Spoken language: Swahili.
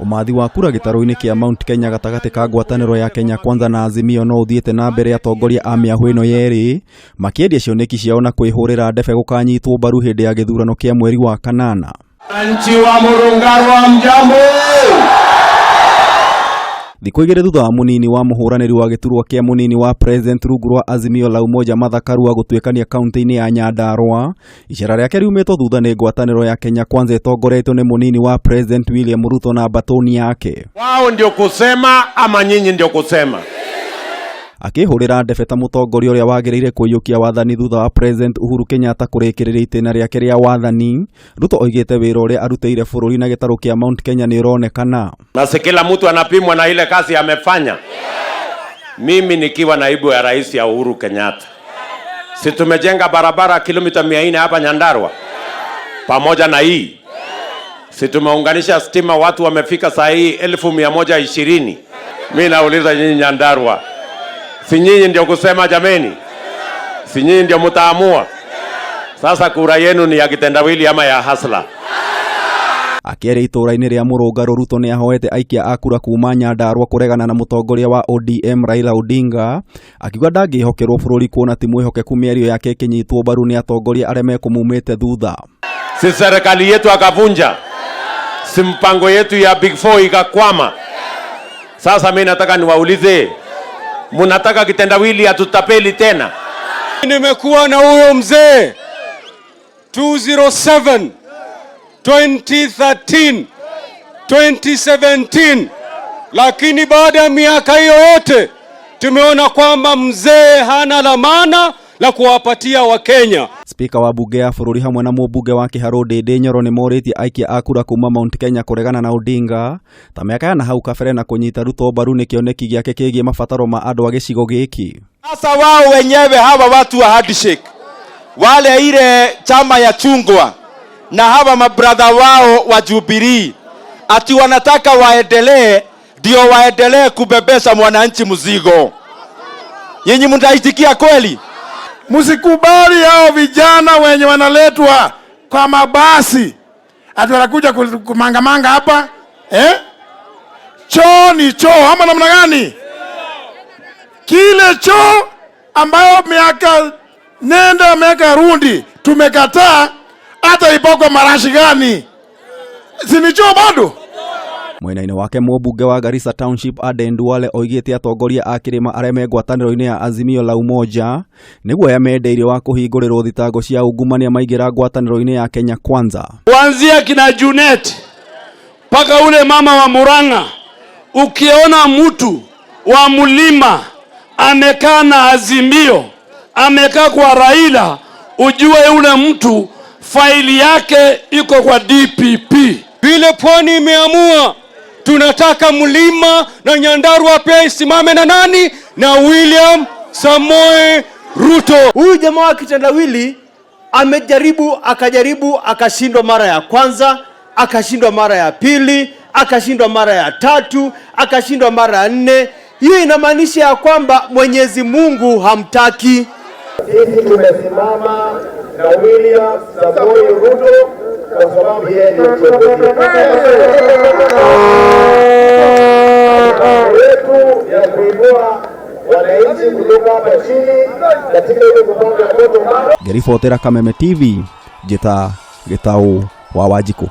Umathi wa kura gitaro-ini kia Mount Kenya gatagati ka ngwataniro ya Kenya Kwanza na Azimio no uthiete na mbere atongoria a miahu ino yeri makiendia cioneki ciao na kwihurira ndebe gukanyitwo mbaru hindi ya githurano kia mweri wa kanana. Wananchi wa Murungarwa mjambo. Thikũ igĩrĩ thutha wa munini wa muhuraniri wa giturwa kia munini wa President rungu rwa Azimio la Umoja Martha Karua gũtuĩkania kaunti-inĩ ya Nyandarua, icera rĩake riumĩtwo thutha nĩ ngwatanĩro ya Kenya Kwanza ĩtongoretio nĩ munini wa President William Ruto na batoni yake. Wao ndio kusema ama nyinyi ndio kusema? Akihurira ndebe ta mutongoria uria wagiriire kuiyukia wathani thutha wa President Uhuru Kenyatta kurikiriria itena riake ria wathani, Ruto oigite wira uria arutĩire bũrũri na gĩtarũ kia Mount Kenya ni uronekana. Na si kila mtu anapimwa na ile kazi amefanya. Mimi nikiwa naibu ya rais ya Uhuru Kenyatta, si tumejenga barabara kilomita 400 hapa Nyandarua pamoja na hii, si tumeunganisha stima, watu wamefika saa hii 1120. Mimi nauliza nyinyi Nyandarua, si nyinyi ndio kusema jameni? Si nyinyi ndio mtaamua? Sasa kura yenu ni ya kitendawili ama ya hasla? Akiere itura-ini ria Murungarũ, Ruto ni ahoete aikia a kura kuma Nyandarua kuregana na mutongoria wa ODM Raila Odinga, akiuga ndangĩhokerwo bũrũri kuona ti mwĩhokeku mĩario yake ĩkĩnyitwo mbaru ni atongoria arĩa mekumumĩte thutha. Si serikali yetu akavunja, si mpango yetu ya Big Four ikakwama. Sasa mimi nataka niwaulize, munataka kitendawili atutapeli tena? Nimekuwa na huyo mzee 207 2013 2017, lakini baada ya miaka hiyo yote tumeona kwamba mzee hana la maana la kuwapatia Wakenya. Spika wa bunge ya bũrũri hamwe na mũmbunge wa Kĩharũ Ndĩndĩ Nyoro nĩ morĩtie aikia a kura kuma Mount Kenya kuregana na Odinga ta mĩaka ya nahau kabere na kunyita Ruto mbaru nĩ kĩoneki gĩake kĩgiĩ mabataro ma andũ a gĩcigo gĩkĩ. Sasa wao wenyewe hawa watu wa handshake, wale ile chama ya chungwa na hawa mabrother wao wa Jubilee, ati wanataka waendelee, ndio waendelee kubebesha mwananchi mzigo. Nyinyi mtaitikia kweli? Msikubali hao vijana wenye wanaletwa kwa mabasi ati wanakuja kumangamanga hapa choo ni choo ama namna gani? Kile choo ambayo miaka nenda miaka rundi tumekataa, hata ipoko marashi gani, si ni choo bado? Mwena-inĩ wake mũmbunge wa Garissa Township Aden Duale oigĩte atongoria a kĩrĩma arĩa me ngwatanĩro-inĩ ya Azimio la Umoja nĩguo yamendeirie wa kũhingũrĩrwo thitango cia ungumania maingĩra ngwatanĩro-inĩ ya Kenya Kwanza. Kuanzia kina Junet mpaka ule mama wa Murang'a, ukiona mtu wa Mlima amekaa na Azimio, amekaa kwa Raila, ujue ule mtu faili yake iko kwa DPP. Vile pwani imeamua tunataka Mlima na Nyandarua pia isimame na nani? Na William Samoei Ruto. Huyu jamaa wa kitendawili akajaribu akashindwa mara ya kwanza, akashindwa mara ya pili, akashindwa mara ya tatu, akashindwa mara ya 4. Hiyo inamaanisha ya kwamba Mwenyezi Mungu hamtaki. Sisi tumesimama na William Samoei Ruto kwa sababu yeye ni kiongozi wetu ya kuibua wananchi kutoka hapa chini katika ile kupanga moto. Ngĩribotera Kameme TV, Njĩta Gĩtaũ wa Wanjikũ.